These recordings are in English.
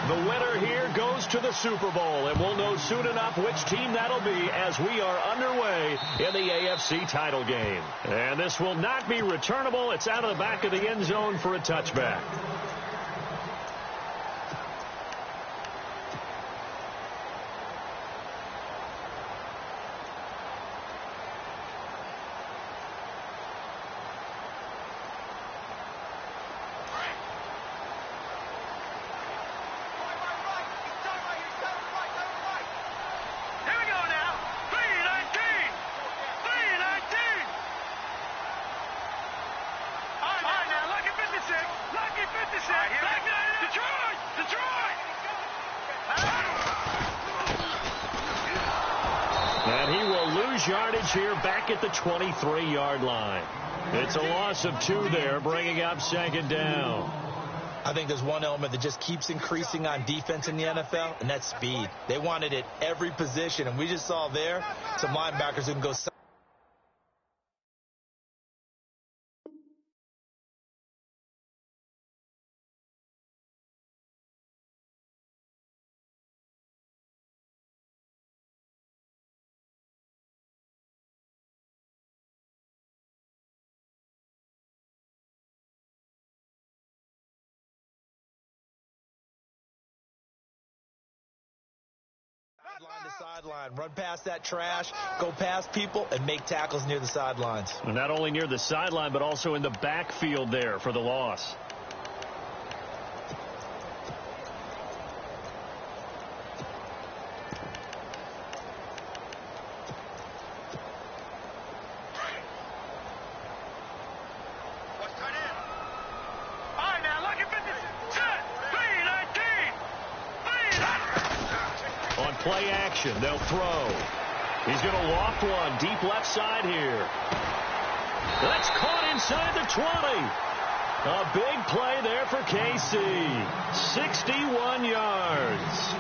The winner here goes to the Super Bowl, and we'll know soon enough which team that'll be as we are underway in the AFC title game. And this will not be returnable. It's out of the back of the end zone for a touchback. And he will lose yardage here back at the 23-yard line. It's a loss of 2 there, bringing up second down. I think there's one element that just keeps increasing on defense in the NFL, and that's speed. They want it at every position, and we just saw there some linebackers who can go sideline to sideline, run past that trash, go past people, and make tackles near the sidelines. And not only near the sideline, but also in the backfield there for the loss. Play action. They'll throw. He's going to loft one deep left side here. That's caught inside the 20. A big play there for KC. 61 yards.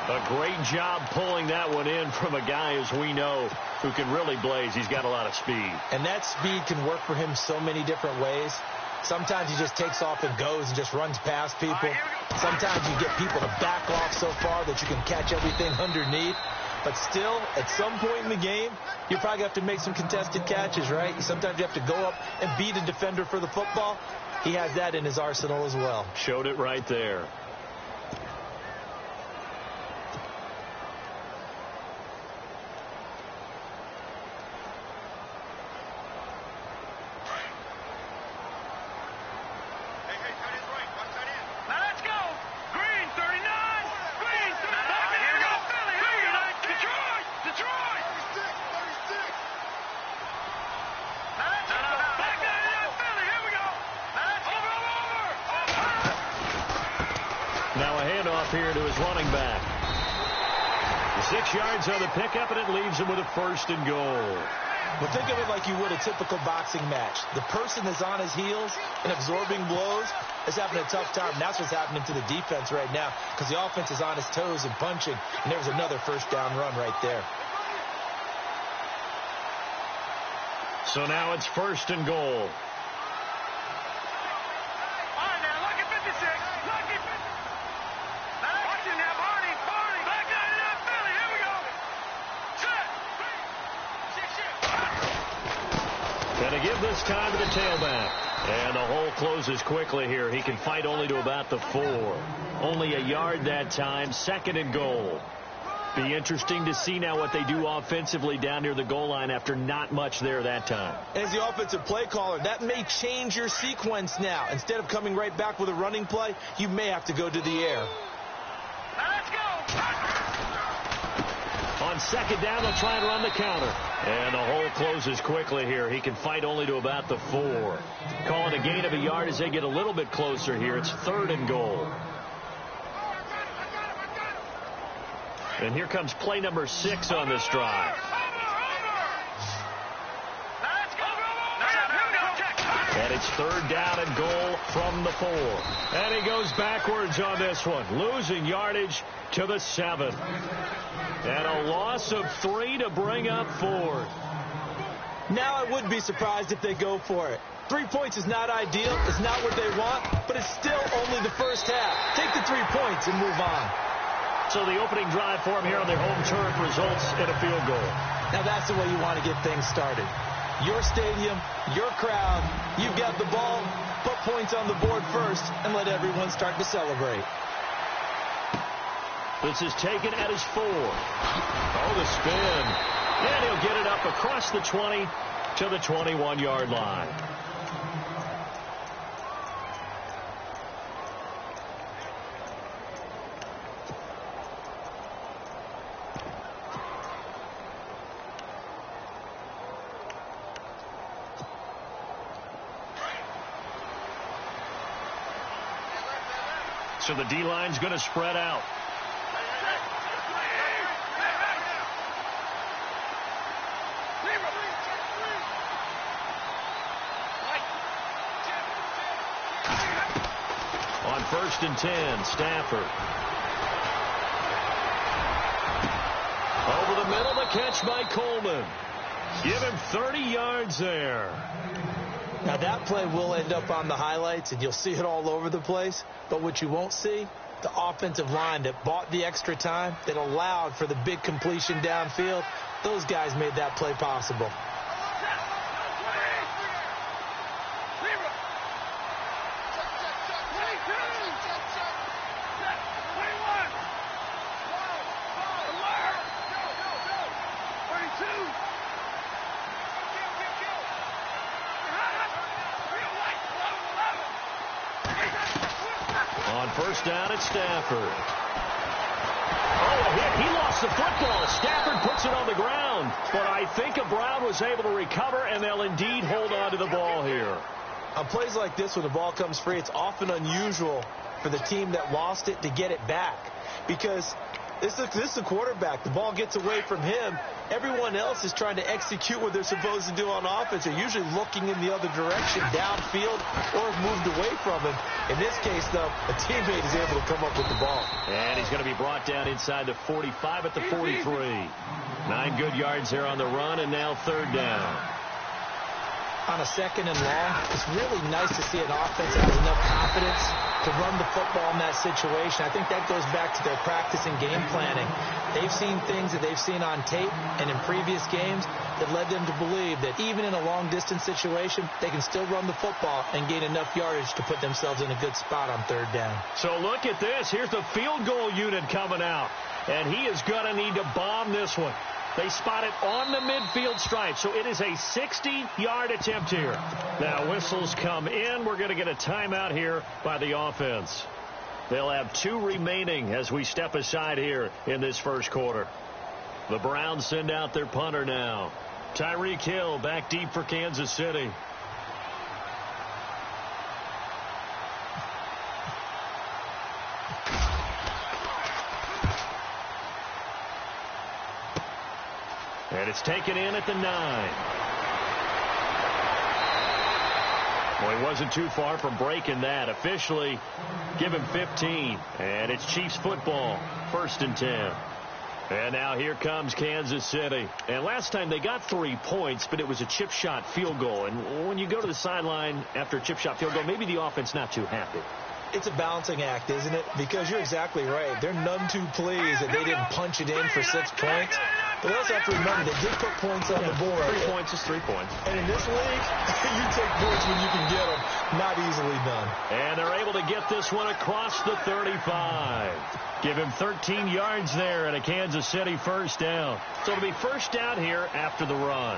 A great job pulling that one in from a guy, as we know, who can really blaze. He's got a lot of speed. And that speed can work for him so many different ways. Sometimes he just takes off and goes and just runs past people. Sometimes you get people to back off so far that you can catch everything underneath. But still, at some point in the game, you probably have to make some contested catches, right? Sometimes you have to go up and beat a defender for the football. He has that in his arsenal as well. Showed it right there. Now a handoff here to his running back. 6 yards on the pickup, and it leaves him with a 1st and goal. Well, think of it like you would a typical boxing match. The person is on his heels and absorbing blows is having a tough time. And that's what's happening to the defense right now because the offense is on his toes and punching, and there's another 1st down run right there. So now it's 1st and goal. And to give this time to the tailback. And the hole closes quickly here. He can fight only to about the 4. Only a yard that time. 2nd and goal. Be interesting to see now what they do offensively down near the goal line after not much there that time. As the offensive play caller, that may change your sequence now. Instead of coming right back with a running play, you may have to go to the air. Let's go! On 2nd down, they'll try and run the counter. And the hole closes quickly here. He can fight only to about the 4. Calling a gain of a yard as they get a little bit closer here. It's 3rd and goal. And here comes play number 6 on this drive. And it's 3rd down and goal from the 4. And he goes backwards on this one, losing yardage to the 7. And a loss of 3 to bring up 4. Now I would be surprised if they go for it. 3 points is not ideal. It's not what they want, but it's still only the first half. Take the 3 points and move on. So the opening drive for them here on their home turf results in a field goal. Now that's the way you want to get things started. Your stadium, your crowd, you've got the ball, put points on the board first, and let everyone start to celebrate. This is taken at his 4. Oh, the spin. And he'll get it up across the 20 to the 21-yard line. So the D-line's going to spread out. On 1st and 10, Stafford. Over the middle, the catch by Coleman. Give him 30 yards there. Now that play will end up on the highlights, and you'll see it all over the place. But what you won't see, the offensive line that bought the extra time, that allowed for the big completion downfield, those guys made that play possible. On 1st down at Stafford. Oh, a hit. He lost the football. Stafford puts it on the ground. But I think Brown was able to recover, and they'll indeed hold on to the ball here. On plays like this, when the ball comes free, it's often unusual for the team that lost it to get it back. Because this is the quarterback. The ball gets away from him. Everyone else is trying to execute what they're supposed to do on offense. They're usually looking in the other direction, downfield, or have moved away from him. In this case, though, a teammate is able to come up with the ball. And he's going to be brought down inside the 45 at the 43. 9 good yards there on the run, and now 3rd down. On a 2nd and long, it's really nice to see an offense that has enough confidence to run the football in that situation. I think that goes back to their practice and game planning. They've seen things that they've seen on tape and in previous games that led them to believe that even in a long-distance situation, they can still run the football and gain enough yardage to put themselves in a good spot on 3rd down. So look at this. Here's the field goal unit coming out, and he is going to need to bomb this one. They spot it on the midfield stripe, so it is a 60-yard attempt here. Now, whistles come in. We're going to get a timeout here by the offense. They'll have 2 remaining as we step aside here in this first quarter. The Browns send out their punter now. Tyreek Hill back deep for Kansas City. And it's taken in at the 9. Well, he wasn't too far from breaking that. Officially, give him 15. And it's Chiefs football, 1st and 10. And now here comes Kansas City. And last time they got 3 points, but it was a chip shot field goal. And when you go to the sideline after a chip shot field goal, maybe the offense not too happy. It's a balancing act, isn't it? Because you're exactly right. They're none too pleased that they didn't punch it in for 6 points. But we also have to remember, they did put points on the board. 3 points is 3 points. And in this league, you take points when you can get them. Not easily done. And they're able to get this one across the 35. Give him 13 yards there and a Kansas City 1st down. So it'll be 1st down here after the run.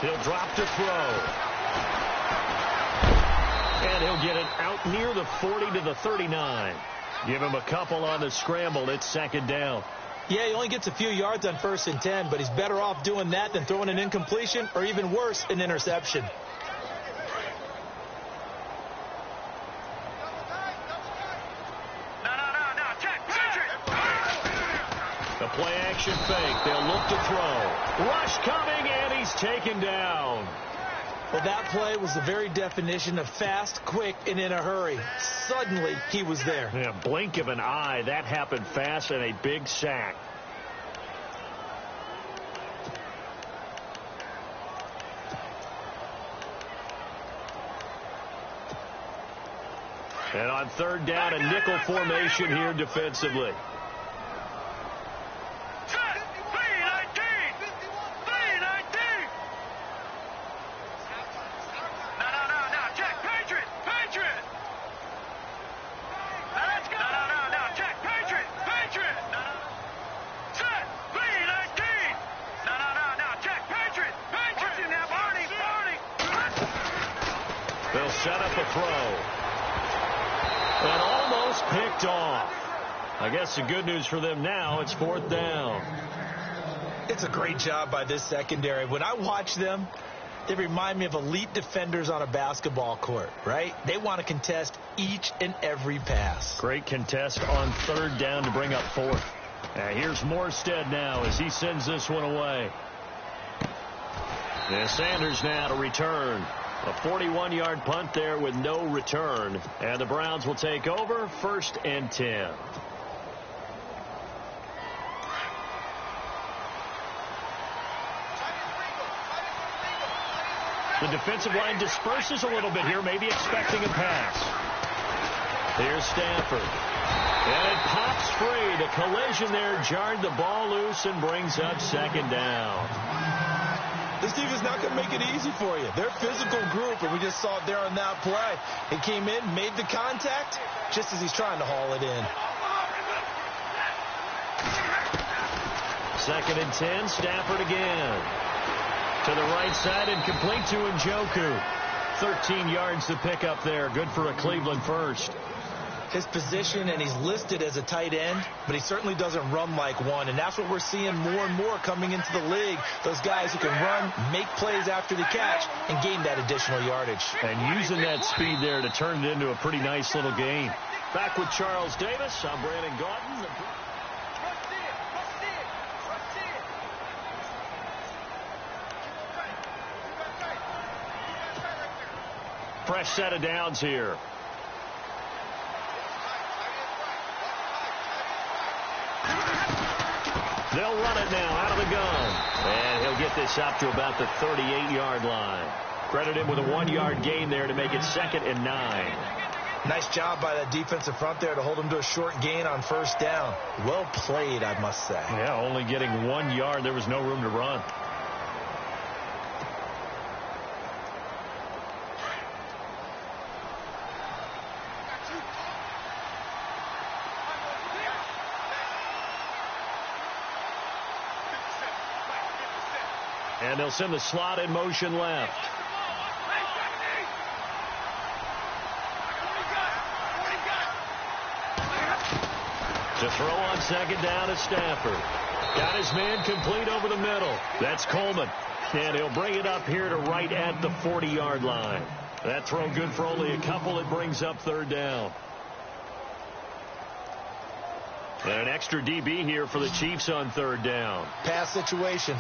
He'll drop to throw. And he'll get it out near the 40 to the 39. Give him a couple on the scramble. It's 2nd down. Yeah, he only gets a few yards on 1st and 10, but he's better off doing that than throwing an incompletion or even worse, an interception. The play action fake. They'll look to throw. Rush coming, and he's taken down. Well, that play was the very definition of fast, quick, and in a hurry. Suddenly, he was there. Yeah, blink of an eye. That happened fast and a big sack. And on third down, a nickel formation here defensively. They'll set up a throw. And almost picked off. I guess the good news for them now, it's fourth down. It's a great job by this secondary. When I watch them, they remind me of elite defenders on a basketball court, right? They want to contest each and every pass. Great contest on third down to bring up fourth. Here's Morstead now as he sends this one away. And Sanders now to return. A 41-yard punt there with no return. And the Browns will take over, 1st and 10. The defensive line disperses a little bit here, maybe expecting a pass. Here's Stafford. And it pops free. The collision there jarred the ball loose and brings up 2nd down. This defense is not going to make it easy for you. They're a physical group, and we just saw it there on that play. He came in, made the contact, just as he's trying to haul it in. 2nd and 10, Stafford again. To the right side and complete to Njoku. 13 yards to pick up there. Good for a Cleveland first. His position, and he's listed as a tight end, but he certainly doesn't run like one, and that's what we're seeing more and more coming into the league. Those guys who can run, make plays after the catch, and gain that additional yardage. And using that speed there to turn it into a pretty nice little gain. Back with Charles Davis, I'm Brandon Gaudin. Fresh set of downs here. They'll run it now out of the gun. And he'll get this up to about the 38-yard line. Credit him with a 1-yard gain there to make it 2nd and 9. Nice job by that defensive front there to hold him to a short gain on 1st down. Well played, I must say. Yeah, only getting 1 yard. There was no room to run. And they'll send the slot in motion left. To throw on 2nd down is Stafford. Got his man complete over the middle. That's Coleman. And he'll bring it up here to right at the 40-yard line. That throw good for only a couple. It brings up 3rd down. And an extra DB here for the Chiefs on 3rd down. Pass situation.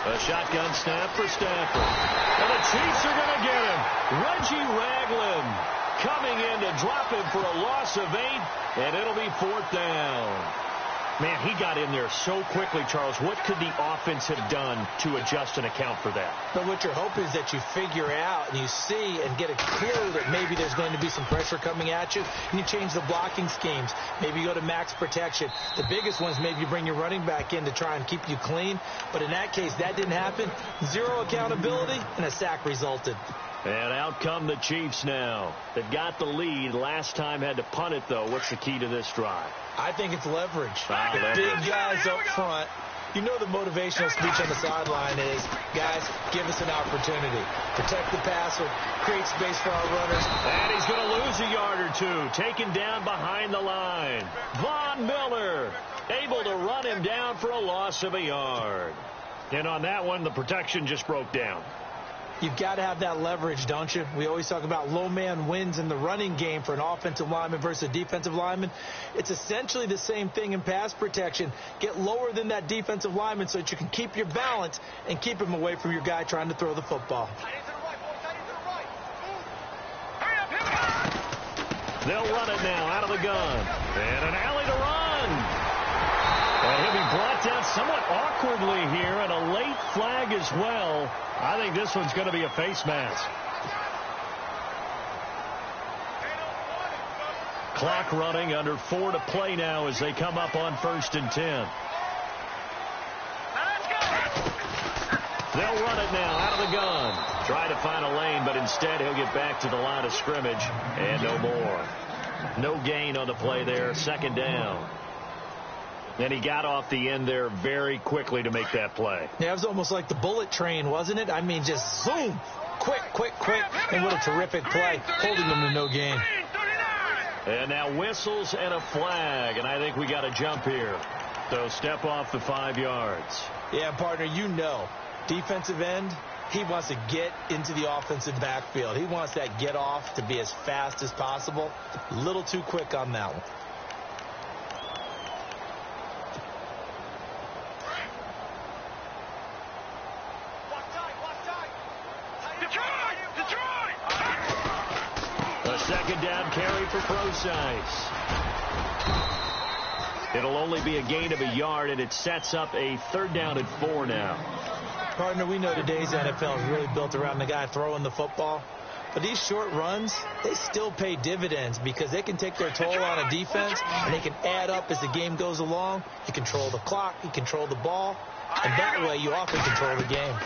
A shotgun snap for Stafford. And the Chiefs are going to get him. Reggie Ragland coming in to drop him for a loss of 8, and it'll be 4th down. Man, he got in there so quickly, Charles. What could the offense have done to adjust and account for that? But what you're hoping is that you figure out and you see and get a clue that maybe there's going to be some pressure coming at you, and you change the blocking schemes. Maybe you go to max protection. The biggest one is maybe you bring your running back in to try and keep you clean. But in that case, that didn't happen. 0 accountability, and a sack resulted. And out come the Chiefs now. They've got the lead. Last time had to punt it, though. What's the key to this drive? I think it's leverage. Leverage. Big guys up front. You know the motivational speech on the sideline is, guys, give us an opportunity. Protect the passer, create space for our runners. And he's going to lose a yard or two. Taken down behind the line. Von Miller able to run him down for a loss of a yard. And on that one, the protection just broke down. You've got to have that leverage, don't you? We always talk about low man wins in the running game for an offensive lineman versus a defensive lineman. It's essentially the same thing in pass protection. Get lower than that defensive lineman so that you can keep your balance and keep him away from your guy trying to throw the football. They'll run it now out of the gun. And an alley to run. And down somewhat awkwardly here, and a late flag as well. I think this one's going to be a face mask. Clock running, under 4 to play now as they come up on 1st and 10. They'll run it now out of the gun. Try to find a lane, but instead he'll get back to the line of scrimmage and no more. No gain on the play there, 2nd down. And he got off the end there very quickly to make that play. Yeah, it was almost like the bullet train, wasn't it? I mean, just zoom, quick, and what a terrific play, holding them to no gain. And now whistles and a flag, and I think we got a jump here. So step off the 5 yards. Yeah, partner, you know, defensive end, he wants to get into the offensive backfield. He wants that get off to be as fast as possible. A little too quick on that one. A 2nd down carry for Procise. It'll only be a gain of a yard, and it sets up a 3rd down and 4 now. Partner, we know today's NFL is really built around the guy throwing the football. But these short runs, they still pay dividends because they can take their toll on a defense, and they can add up as the game goes along. You control the clock, you control the ball, and that way you often control the game.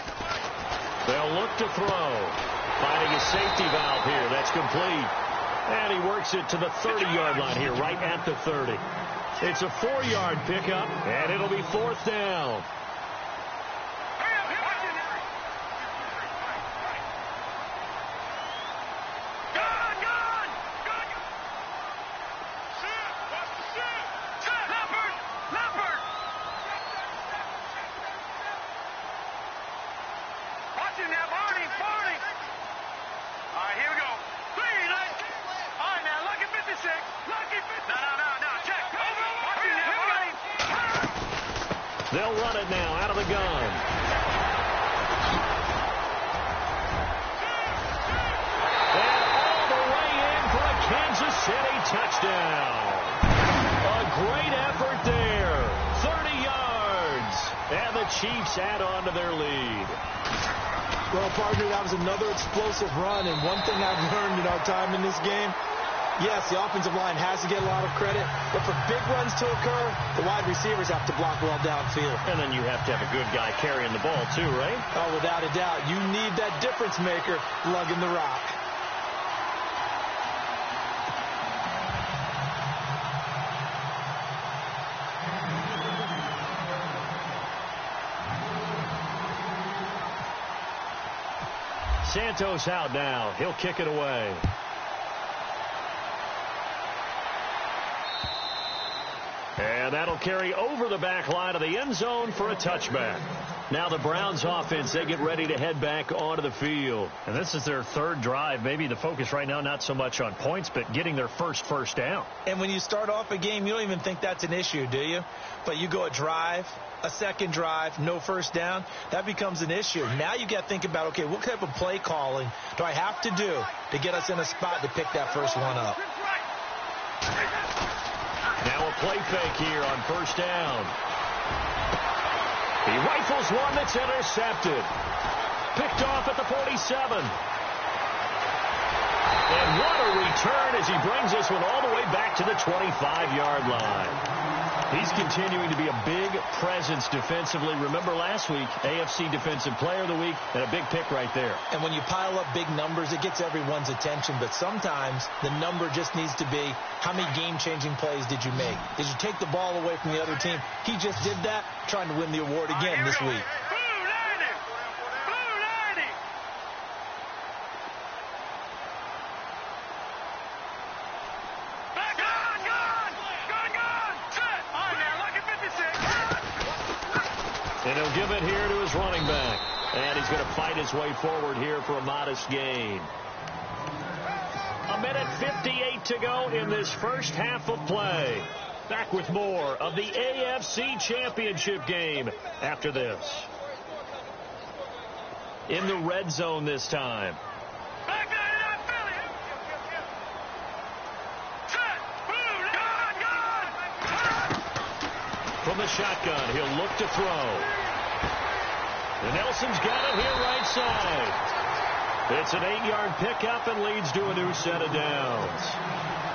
They'll look to throw. Finding a safety valve here. That's complete. And he works it to the 30-yard line here, right at the 30. It's a 4-yard pickup, and it'll be 4th down. They'll run it now out of the gun. And all the way in for a Kansas City touchdown. A great effort there. 30 yards. And the Chiefs add on to their lead. Well, partner, that was another explosive run. And one thing I've learned in our time in this game, yes, the offensive line has to get a lot of credit, but for big runs to occur, the wide receivers have to block well downfield. And then you have to have a good guy carrying the ball too, right? Oh, without a doubt. You need that difference maker lugging the rock. Santos out now. He'll kick it away. And that'll carry over the back line of the end zone for a touchback. Now the Browns offense, they get ready to head back onto the field. And this is their 3rd drive. Maybe the focus right now not so much on points, but getting their first down. And when you start off a game, you don't even think that's an issue, do you? But you go a drive, a 2nd drive, no 1st down, that becomes an issue. Now you got to think about, okay, what type of play calling do I have to do to get us in a spot to pick that first one up? Now a play fake here on 1st down. He rifles one that's intercepted. Picked off at the 47. And what a return as he brings this one all the way back to the 25-yard line. He's continuing to be a big presence defensively. Remember last week, AFC Defensive Player of the Week, and a big pick right there. And when you pile up big numbers, it gets everyone's attention. But sometimes the number just needs to be, how many game-changing plays did you make? Did you take the ball away from the other team? He just did that, trying to win the award again this week. And he'll give it here to his running back. And he's going to fight his way forward here for a modest gain. 1:58 to go in this first half of play. Back with more of the AFC Championship game after this. In the red zone this time. from the shotgun. He'll look to throw. And Nelson's got it here right side. It's an 8-yard pickup and leads to a new set of downs.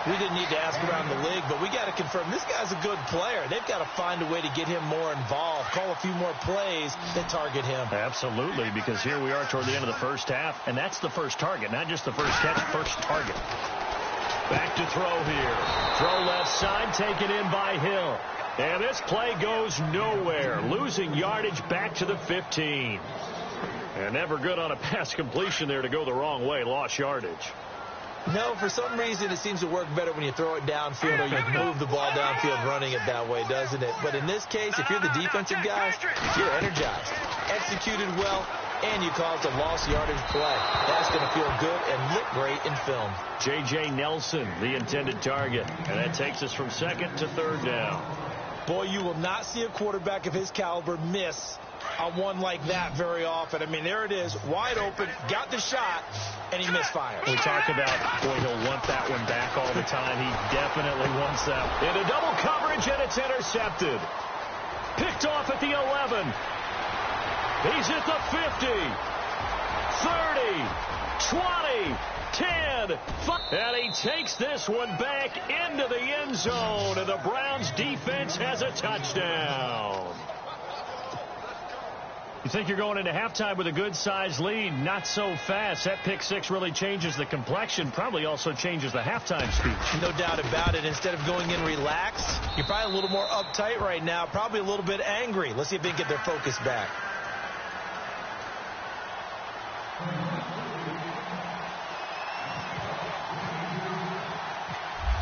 We didn't need to ask around the league, but we got to confirm this guy's a good player. They've got to find a way to get him more involved, call a few more plays that target him. Absolutely, because here we are toward the end of the first half, and that's the first target, not just the first catch, first target. Back to throw here. Throw left side, taken in by Hill. And this play goes nowhere, losing yardage back to the 15. And never good on a pass completion there to go the wrong way, lost yardage. No, for some reason it seems to work better when you throw it downfield or you move the ball downfield running it that way, doesn't it? But in this case, if you're the defensive guys, you're energized, executed well, and you caused a lost yardage play. That's going to feel good and look great in film. J.J. Nelson, the intended target, and that takes us from second to third down. Boy, you will not see a quarterback of his caliber miss on one like that very often. I mean, there it is, wide open, got the shot, and he misfired. We talk about, boy, he'll want that one back all the time. He definitely wants that. Into double coverage, and it's intercepted. Picked off at the 11. He's at the 50, 30, 20, 10, 5. And he takes this one back into the end zone, and the Browns defense has a touchdown. You think you're going into halftime with a good-sized lead? Not so fast. That pick six really changes the complexion, probably also changes the halftime speech. No doubt about it. Instead of going in relaxed, you're probably a little more uptight right now, probably a little bit angry. Let's see if they can get their focus back.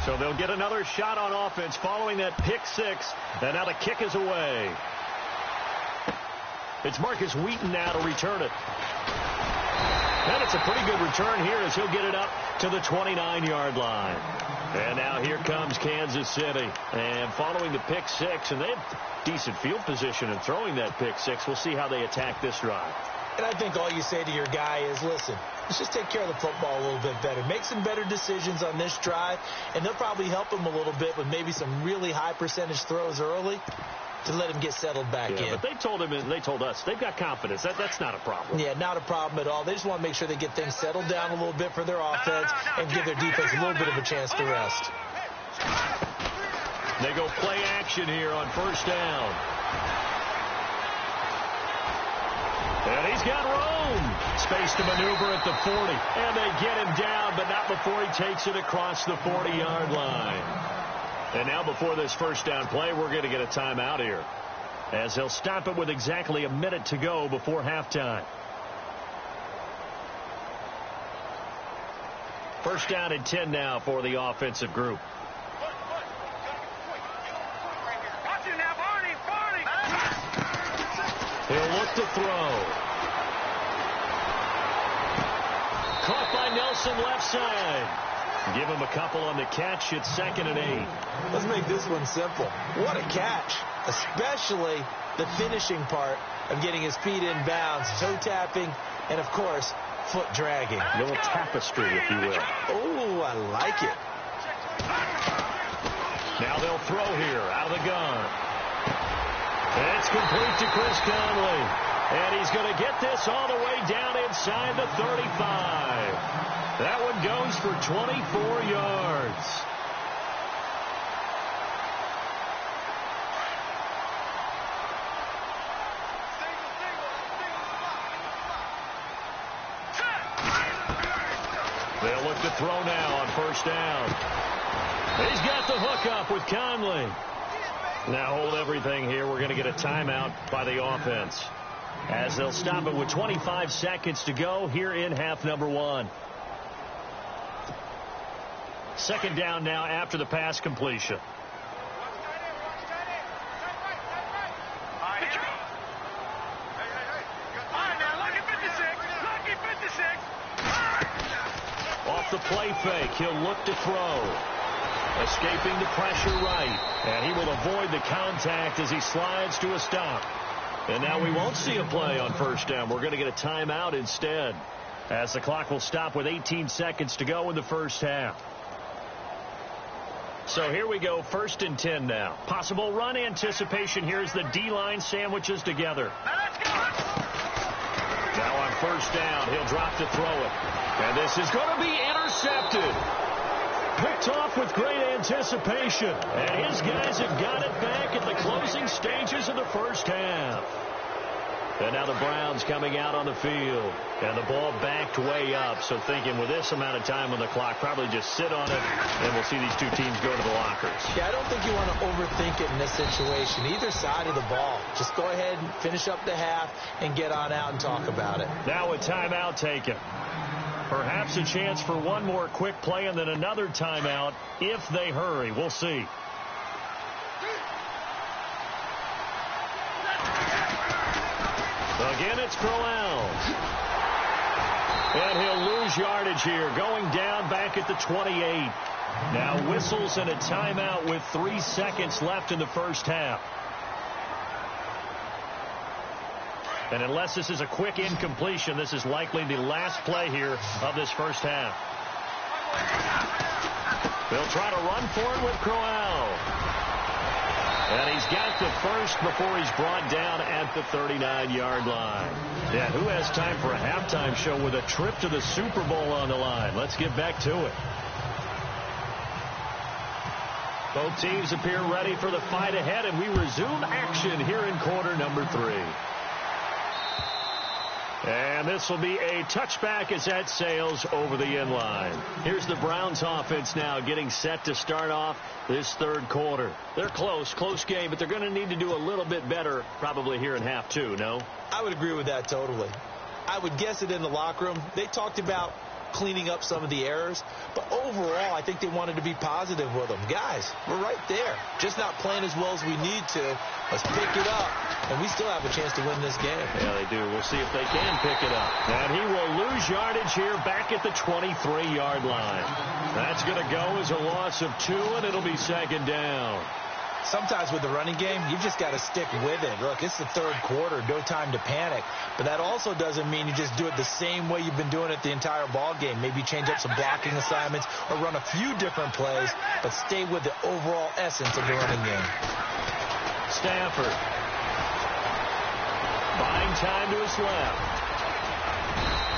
So they'll get another shot on offense following that pick six, and now the kick is away. It's Marcus Wheaton now to return it. And it's a pretty good return here as he'll get it up to the 29-yard line. And now here comes Kansas City. And following the pick six, and they have decent field position in throwing that pick six. We'll see how they attack this drive. And I think all you say to your guy is, listen, let's just take care of the football a little bit better. Make some better decisions on this drive, and they'll probably help him a little bit with maybe some really high percentage throws early to let him get settled back in. But they told him, and they told us, they've got confidence. That's not a problem. Yeah, not a problem at all. They just want to make sure they get things settled down a little bit for their offense and give their defense a little bit of a chance to rest. They go play action here on first down. And he's got room. Space to maneuver at the 40. And they get him down, but not before he takes it across the 40-yard line. And now before this first down play, we're going to get a timeout here, as they'll stop it with exactly a minute to go before halftime. First down and 10 now for the offensive group. He'll look to throw. Caught by Nelson left side. Give him a couple on the catch. It's 2nd and 8. Let's make this one simple. What a catch, especially the finishing part of getting his feet in bounds, toe tapping, and, of course, foot dragging. A little tapestry, if you will. Oh, I like it. Now they'll throw here out of the gun. And it's complete to Chris Conley. And he's going to get this all the way down inside the 35. That one goes for 24 yards. They'll look to throw now on first down. He's got the hook up with Conley. Now hold everything here. We're going to get a timeout by the offense, as they'll stop it with 25 seconds to go here in half number one. Second down now after the pass completion. Off the play fake, he'll look to throw. Escaping the pressure right. And he will avoid the contact as he slides to a stop. And now we won't see a play on first down. We're going to get a timeout instead, as the clock will stop with 18 seconds to go in the first half. So here we go, 1st and 10 now. Possible run anticipation here as the D-line sandwiches together. Now on 1st down, he'll drop to throw it. And this is going to be intercepted. Picked off with great anticipation. And his guys have got it back at the closing stages of the 1st half. And now the Browns coming out on the field. And the ball backed way up. So thinking with this amount of time on the clock, probably just sit on it, and we'll see these two teams go to the lockers. Yeah, I don't think you want to overthink it in this situation. Either side of the ball. Just go ahead and finish up the half and get on out and talk about it. Now a timeout taken. Perhaps a chance for one more quick play and then another timeout if they hurry. We'll see. Again, it's Crowell. And he'll lose yardage here, going down back at the 28. Now whistles and a timeout with 3 seconds left in the 1st half. And unless this is a quick incompletion, this is likely the last play here of this 1st half. They'll try to run for it with Crowell. And he's got the first before he's brought down at the 39-yard line. Yeah, who has time for a halftime show with a trip to the Super Bowl on the line? Let's get back to it. Both teams appear ready for the fight ahead, and we resume action here in quarter number 3. And this will be a touchback as that sails over the end line. Here's the Browns offense now getting set to start off this 3rd quarter. They're close game, but they're going to need to do a little bit better probably here in half 2, no? I would agree with that totally. I would guess it in the locker room. They talked about cleaning up some of the errors, but overall I think they wanted to be positive with them. Guys, we're right there. Just not playing as well as we need to. Let's pick it up, and we still have a chance to win this game. Yeah, they do. We'll see if they can pick it up. And he will lose yardage here back at the 23-yard line. That's going to go as a loss of 2, and it'll be 2nd down. Sometimes with the running game, you've just got to stick with it. Look, it's the 3rd quarter, no time to panic. But that also doesn't mean you just do it the same way you've been doing it the entire ball game. Maybe change up some blocking assignments or run a few different plays, but stay with the overall essence of the running game. Stafford. Buying time to his left.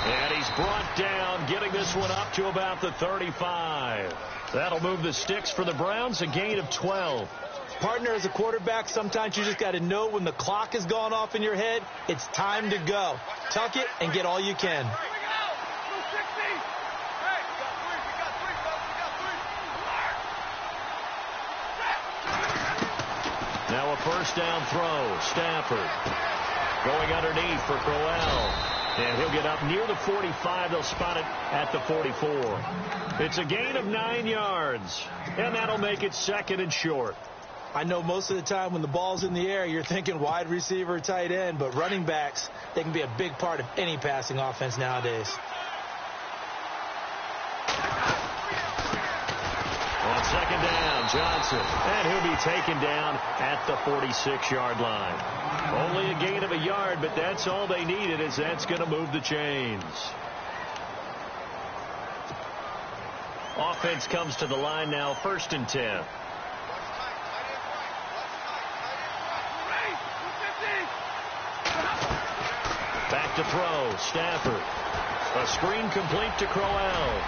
And he's brought down, getting this one up to about the 35. That'll move the sticks for the Browns, a gain of 12. Partner, as a quarterback, sometimes you just got to know when the clock has gone off in your head, it's time to go. Tuck it and get all you can. Now a 1st down throw. Stafford going underneath for Crowell. And he'll get up near the 45. They'll spot it at the 44. It's a gain of 9 yards. And that'll make it 2nd and short. I know most of the time when the ball's in the air, you're thinking wide receiver, tight end, but running backs, they can be a big part of any passing offense nowadays. On 2nd down, Johnson. And he'll be taken down at the 46-yard line. Only a gain of a yard, but that's all they needed, as that's going to move the chains. Offense comes to the line now, 1st and 10. Back to throw, Stafford. A screen complete to Crowell.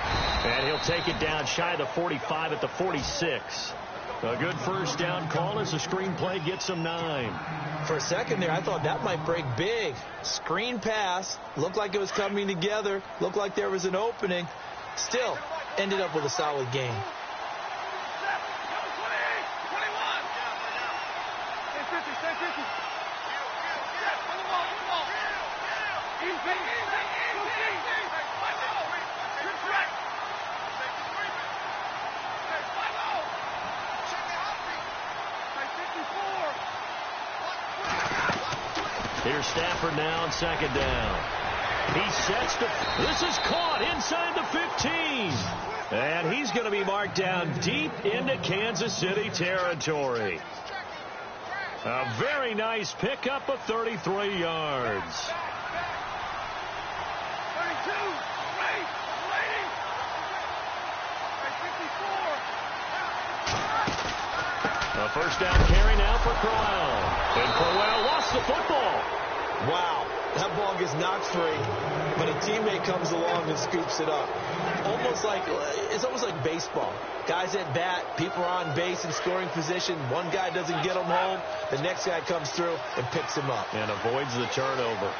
And he'll take it down shy of the 45 at the 46. A good 1st down call as the screen play gets him 9. For a second there, I thought that might break big. Screen pass. Looked like it was coming together. Looked like there was an opening. Still, ended up with a solid game. Here's Stafford now on 2nd down. He sets this is caught inside the 15. And he's going to be marked down deep into Kansas City territory. A very nice pickup of 33 yards. first down carry now for Crowell. And Crowell lost the football. Wow, that ball gets knocked free, but a teammate comes along and scoops it up. It's almost like baseball. Guys at bat, people are on base in scoring position. One guy doesn't get him home. The next guy comes through and picks him up. And avoids the turnover.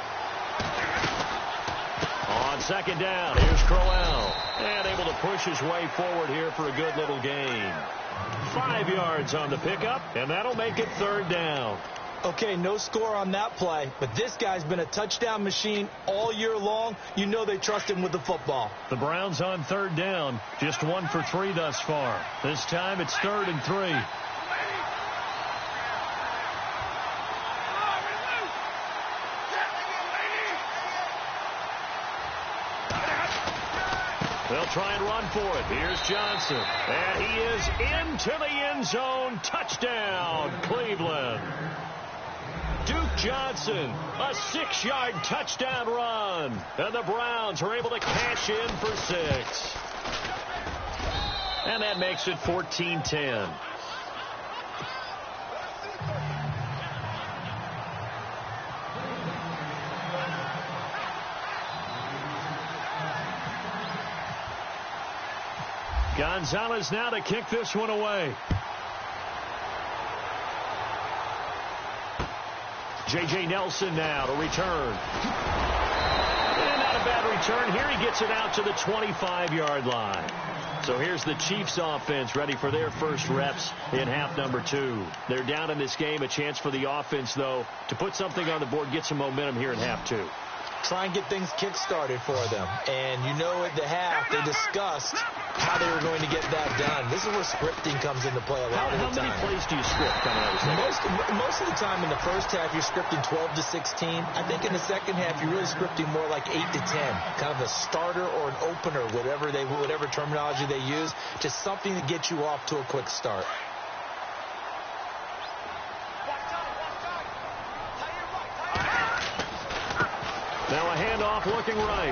On second down, here's Crowell. And able to push his way forward here for a good little gain. 5 yards on the pickup, and that'll make it third down. Okay, no score on that play, but this guy's been a touchdown machine all year long. You know they trust him with the football. The Browns on third down, just 1 for 3 thus far. This time it's 3rd and 3. They'll try and run for it. Here's Johnson. And he is into the end zone. Touchdown, Cleveland. Duke Johnson, a 6-yard touchdown run. And the Browns are able to cash in for 6. And that makes it 14-10. Gonzalez now to kick this one away. J.J. Nelson now to return. And not a bad return. Here he gets it out to the 25-yard line. So here's the Chiefs offense ready for their first reps in half number 2. They're down in this game. A chance for the offense, though, to put something on the board, get some momentum here in half 2. Try and get things kick-started for them. And you know at the half they discussed how they were going to get that done. This is where scripting comes into play a lot of the time. How many plays do you script coming out of the second? Most of the time in the first half you're scripting 12 to 16. I think in the second half you're really scripting more like 8 to 10. Kind of a starter or an opener, whatever terminology they use. Just something to get you off to a quick start. Now a handoff looking right.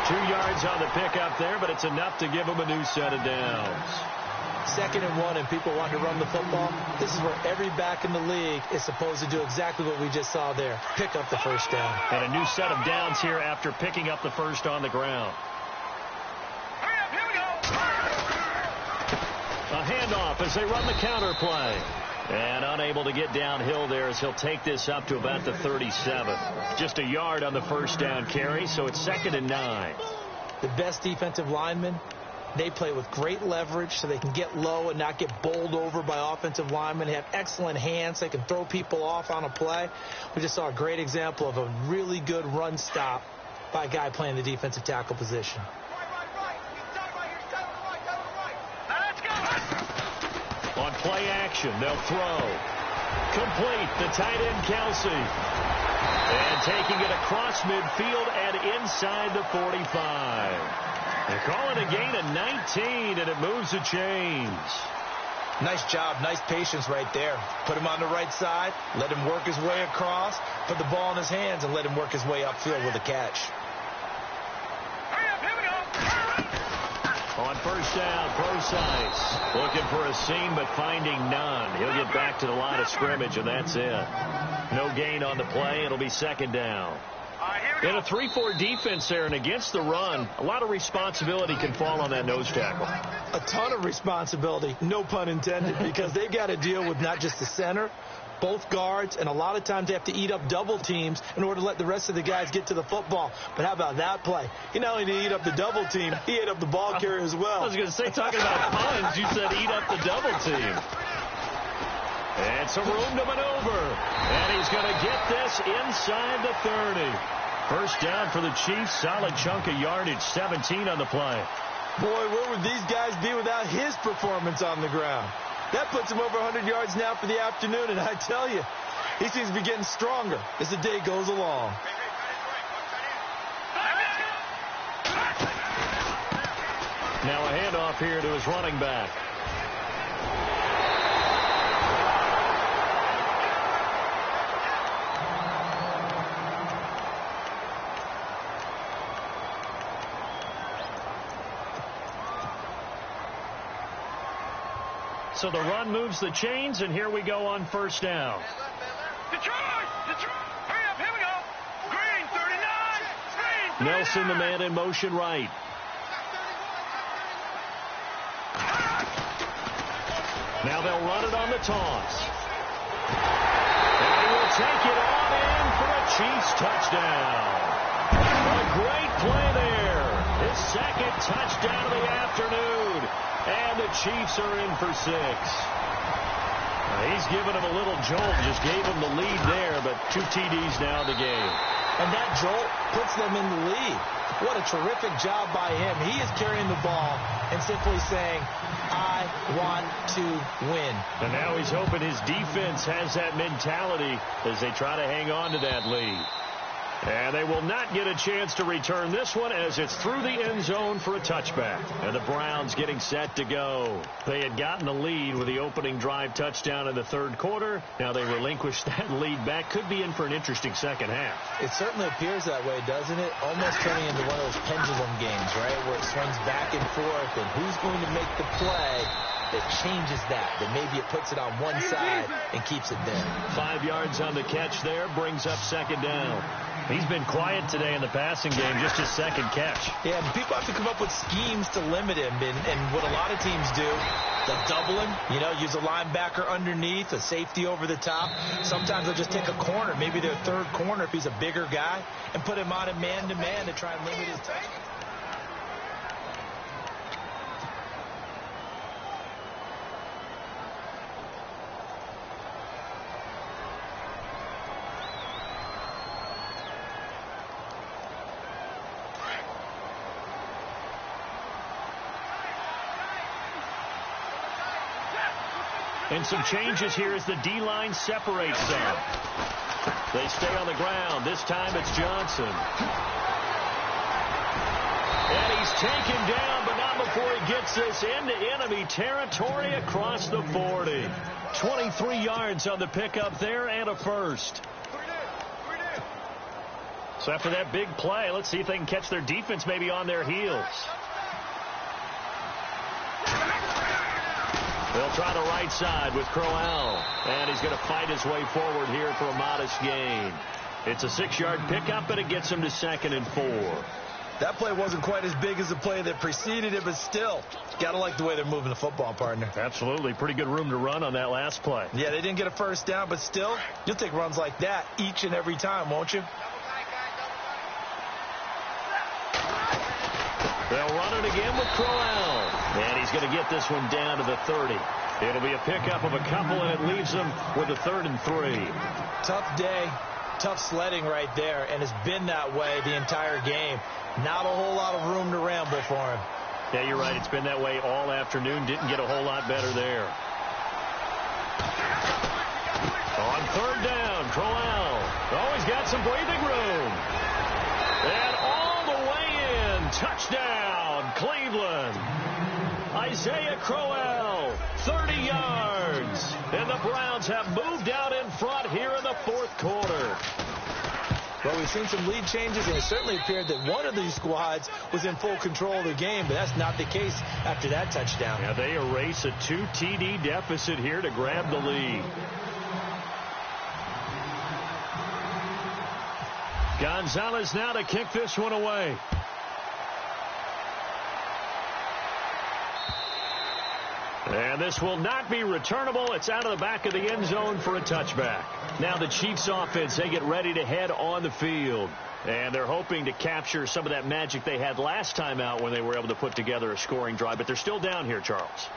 2 yards on the pickup there, but it's enough to give them a new set of downs. 2nd and 1 and people want to run the football. This is where every back in the league is supposed to do exactly what we just saw there. Pick up the first down. And a new set of downs here after picking up the first on the ground. Here we go. A handoff as they run the counter play. And unable to get downhill there as he'll take this up to about the 37. Just a yard on the first down carry, so it's 2nd and 9. The best defensive linemen, they play with great leverage so they can get low and not get bowled over by offensive linemen. They have excellent hands. They can throw people off on a play. We just saw a great example of a really good run stop by a guy playing the defensive tackle position. On play action, they'll throw. Complete, the tight end, Kelsey. And taking it across midfield and inside the 45. They call it a gain of 19, and it moves the chains. Nice job, nice patience right there. Put him on the right side, let him work his way across, put the ball in his hands, and let him work his way upfield with a catch. On first down, Procise looking for a seam but finding none. He'll get back to the line of scrimmage, and that's it. No gain on the play. It'll be 2nd down. In a 3-4 defense there and against the run, a lot of responsibility can fall on that nose tackle. A ton of responsibility, no pun intended, because they've got to deal with not just the center, both guards, and a lot of times they have to eat up double teams in order to let the rest of the guys get to the football. But how about that play? He not only did he eat up the double team, he ate up the ball carrier as well. I was going to say, talking about puns, you said eat up the double team. And some room to maneuver. And he's going to get this inside the 30. First down for the Chiefs. Solid chunk of yardage, 17 on the play. Boy, where would these guys be without his performance on the ground? That puts him over 100 yards now for the afternoon, and I tell you, he seems to be getting stronger as the day goes along. Now a handoff here to his running back. So the run moves the chains, and here we go on first down. Detroit! Hurry up, here we go! Green, 39! Green, 39! Nelson, the man in motion right. Now they'll run it on the toss. And he will take it on in for a Chiefs touchdown. A great play there. His second touchdown of the afternoon. And the Chiefs are in for 6. He's given him a little jolt. Just gave him the lead there, but 2 TDs now in the game. And that jolt puts them in the lead. What a terrific job by him. He is carrying the ball and simply saying, I want to win. And now he's hoping his defense has that mentality as they try to hang on to that lead. And they will not get a chance to return this one as it's through the end zone for a touchback. And the Browns getting set to go. They had gotten the lead with the opening drive touchdown in the third quarter. Now they relinquish that lead back. Could be in for an interesting second half. It certainly appears that way, doesn't it? Almost turning into one of those pendulum games, right, where it swings back and forth, and who's going to make the play that changes that maybe it puts it on one side and keeps it there. 5 yards on the catch there, brings up second down. He's been quiet today in the passing game, just his second catch. Yeah, but people have to come up with schemes to limit him, and what a lot of teams do, they'll double him, use a linebacker underneath, a safety over the top. Sometimes they'll just take a corner, maybe their third corner if he's a bigger guy, and put him on a man-to-man to try and limit his touch. And some changes here as the D-line separates some. They stay on the ground. This time it's Johnson. And he's taken down, but not before he gets this into enemy territory across the 40. 23 yards on the pickup there and a first. So after that big play, let's see if they can catch their defense maybe on their heels. They'll try the right side with Crowell. And he's going to fight his way forward here for a modest gain. It's a 6-yard pickup, and it gets him to 2nd and 4. That play wasn't quite as big as the play that preceded it, but still, got to like the way they're moving the football, partner. Absolutely. Pretty good room to run on that last play. Yeah, they didn't get a first down, but still, you'll take runs like that each and every time, won't you? They'll run it again with Crowell. And he's going to get this one down to the 30. It'll be a pickup of a couple, and it leaves them with a 3rd and 3. Tough day, tough sledding right there, and it's been that way the entire game. Not a whole lot of room to ramble for him. Yeah, you're right. It's been that way all afternoon. Didn't get a whole lot better there. On 3rd down, Crowell. He's got some breathing room. And all the way in. Touchdown, Cleveland. Isaiah Crowell, 30 yards. And the Browns have moved out in front here in the 4th quarter. Well, we've seen some lead changes, and it certainly appeared that one of these squads was in full control of the game, but that's not the case after that touchdown. Yeah, they erase a 2 TD deficit here to grab the lead. Gonzalez now to kick this one away. And this will not be returnable. It's out of the back of the end zone for a touchback. Now the Chiefs offense, they get ready to head on the field. And they're hoping to capture some of that magic they had last time out when they were able to put together a scoring drive. But they're still down here, Charles.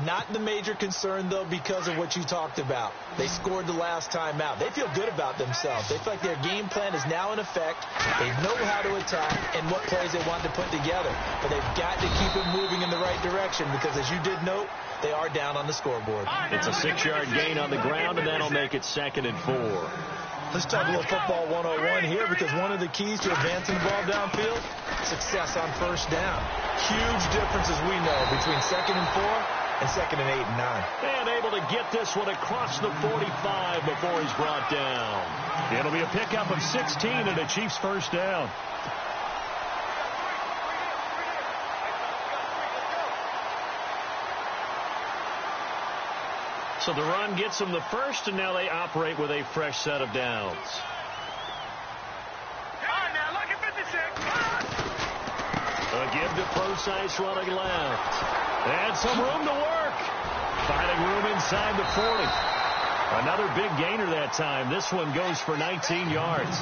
Not the major concern, though, because of what you talked about. They scored the last time out. They feel good about themselves. They feel like their game plan is now in effect. They know how to attack and what plays they want to put together. But they've got to keep it moving in the right direction because, as you did note, they are down on the scoreboard. It's a 6-yard gain on the ground, and that'll make it 2nd and 4. Let's talk a little football 101 here, because one of the keys to advancing the ball downfield, success on first down. Huge differences we know between 2nd and 4 and 2nd and 8 and 9. And able to get this one across the 45 before he's brought down. It'll be a pickup of 16 and a Chiefs first down. So the run gets them the first, and now they operate with a fresh set of downs. A give to Procise running left. And some room to work. Finding room inside the 40. Another big gainer that time. This one goes for 19 yards.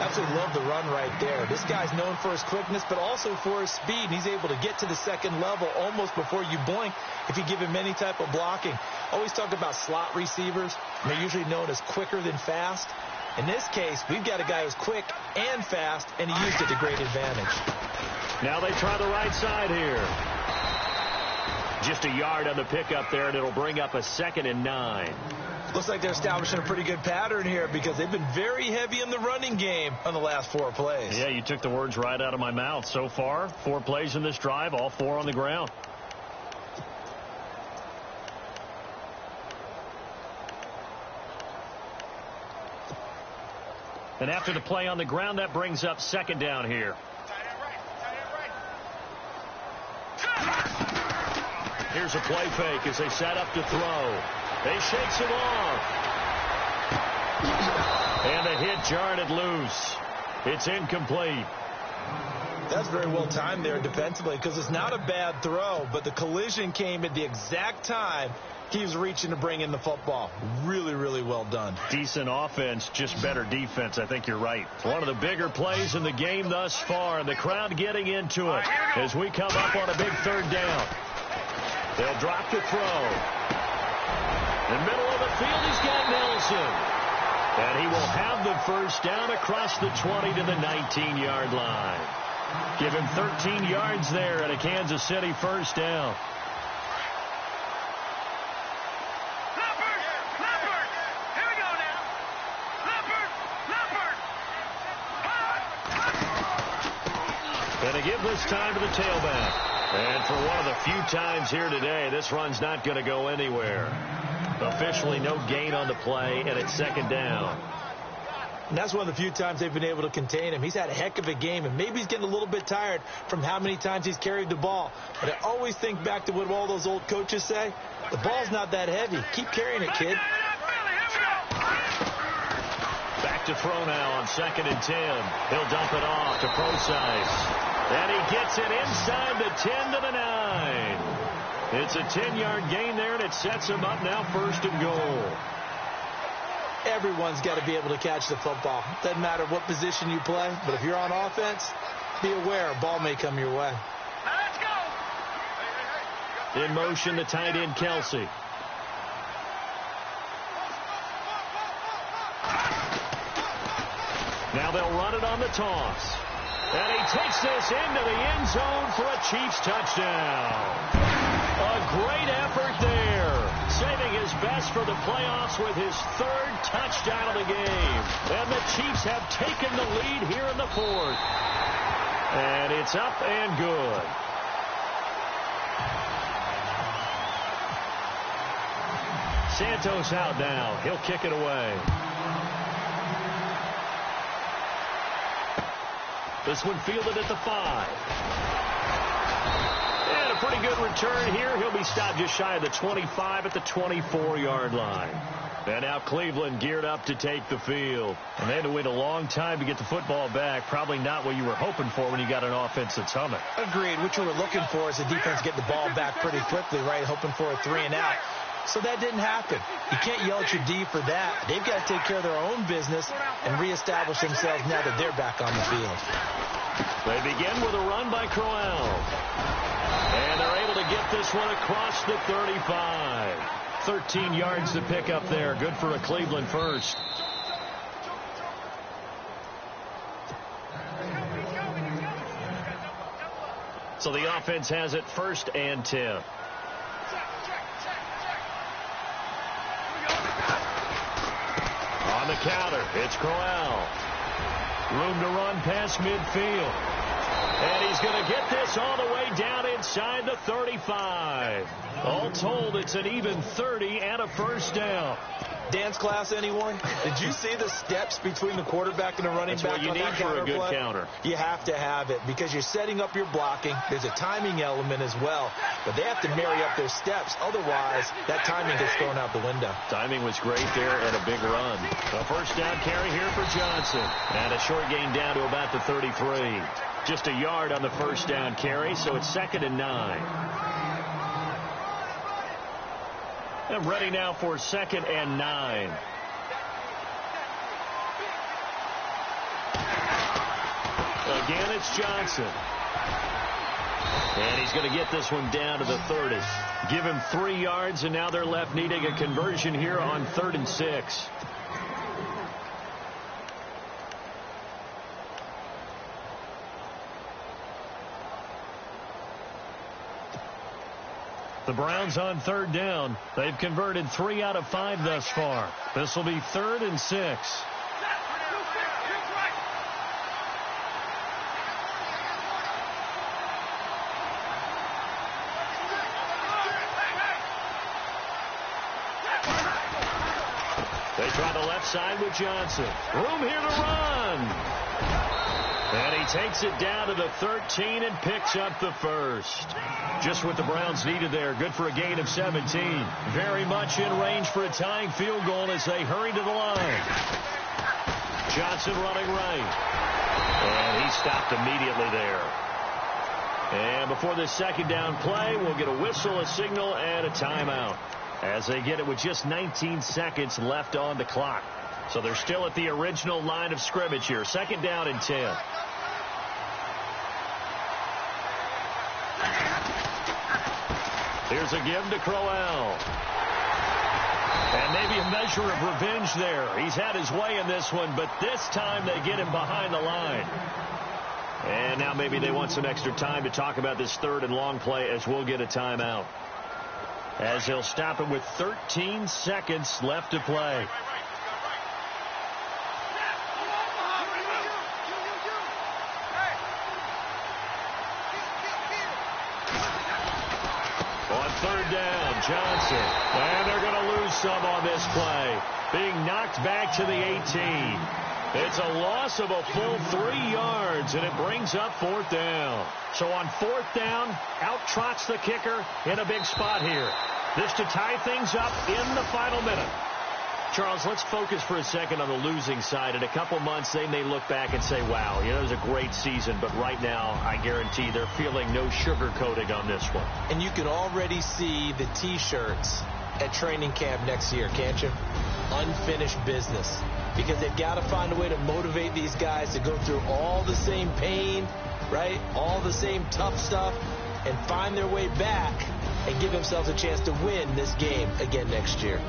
Absolutely love the run right there. This guy's known for his quickness, but also for his speed. And he's able to get to the second level almost before you blink if you give him any type of blocking. Always talk about slot receivers. They're usually known as quicker than fast. In this case, we've got a guy who's quick and fast, and he used it to great advantage. Now they try the right side here. Just a yard on the pickup there, and it'll bring up a 2nd and 9. Looks like they're establishing a pretty good pattern here because they've been very heavy in the running game on the last 4 plays. Yeah, you took the words right out of my mouth. So far, 4 plays in this drive, all 4 on the ground. And after the play on the ground, that brings up 2nd down here. Here's a play fake as they set up to throw. They shakes him off. And the hit jarred it loose. It's incomplete. That's very well timed there defensively because it's not a bad throw, but the collision came at the exact time he was reaching to bring in the football. Really, really well done. Decent offense, just better defense. I think you're right. One of the bigger plays in the game thus far. The crowd getting into it as we come up on a big 3rd down. They'll drop to throw. In the middle of the field, he's got Nelson. And he will have the first down across the 20 to the 19-yard line. Give him 13 yards there and a Kansas City first down. Going to give this time to the tailback. And for one of the few times here today, this run's not going to go anywhere. Officially no gain on the play, and it's 2nd down. And that's one of the few times they've been able to contain him. He's had a heck of a game, and maybe he's getting a little bit tired from how many times he's carried the ball. But I always think back to what all those old coaches say. The ball's not that heavy. Keep carrying it, kid. Back to throw now on 2nd and 10. He'll dump it off to Procise. And he gets it inside the 10 to the 9. It's a 10-yard gain there, and it sets him up now 1st and goal. Everyone's got to be able to catch the football. Doesn't matter what position you play, but if you're on offense, be aware a ball may come your way. Let's go. In motion, the tight end, Kelsey. Now they'll run it on the toss. And he takes this into the end zone for a Chiefs touchdown. A great effort there. Saving his best for the playoffs with his 3rd touchdown of the game. And the Chiefs have taken the lead here in the 4th. And it's up and good. Santos out now. He'll kick it away. This one fielded at the 5. And a pretty good return here. He'll be stopped just shy of the 25 at the 24-yard line. And now Cleveland geared up to take the field. And they had to wait a long time to get the football back. Probably not what you were hoping for when you got an offense that's humming. Agreed. What you were looking for is the defense get the ball back pretty quickly, right? Hoping for a 3 and out. So that didn't happen. You can't yell at your D for that. They've got to take care of their own business and reestablish themselves now that they're back on the field. They begin with a run by Crowell. And they're able to get this one across the 35. 13 yards to pick up there. Good for a Cleveland first. So the offense has it 1st and 10. On the counter, it's Crowell. Room to run past midfield. And he's going to get this all the way down inside the 35. All told, it's an even 30 and a first down. Dance class, anyone? Did you see the steps between the quarterback and the running back? That's what you need for a good counter. You have to have it because you're setting up your blocking. There's a timing element as well, but they have to marry up their steps. Otherwise, that timing gets thrown out the window. Timing was great there and a big run. A first down carry here for Johnson. And a short gain down to about the 33. Just a yard on the first down carry, so it's 2nd and 9. And ready now for 2nd and 9. Again, it's Johnson. And he's going to get this one down to the 30. Give him 3 yards, and now they're left needing a conversion here on 3rd and 6. The Browns on 3rd down. They've converted 3 out of 5 thus far. This will be 3rd and 6. They try the left side with Johnson. Room here to run. And he takes it down to the 13 and picks up the first. Just what the Browns needed there. Good for a gain of 17. Very much in range for a tying field goal as they hurry to the line. Johnson running right. And he stopped immediately there. And before this 2nd down play, we'll get a whistle, a signal, and a timeout. As they get it with just 19 seconds left on the clock. So they're still at the original line of scrimmage here. 2nd down and 10. Here's a give to Crowell. And maybe a measure of revenge there. He's had his way in this one, but this time they get him behind the line. And now maybe they want some extra time to talk about this 3rd and long play as we'll get a timeout. As they'll stop it with 13 seconds left to play. On 3rd down, Johnson. And they're going to lose some on this play. Being knocked back to the 18. It's a loss of a full 3 yards, and it brings up 4th down. So on 4th down, out trots the kicker in a big spot here. This to tie things up in the final minute. Charles, let's focus for a second on the losing side. In a couple months, they may look back and say, wow, it was a great season. But right now, I guarantee they're feeling no sugarcoating on this one. And you can already see the T-shirts at training camp next year, can't you? Unfinished business. Because they've got to find a way to motivate these guys to go through all the same pain, right? All the same tough stuff, and find their way back and give themselves a chance to win this game again next year.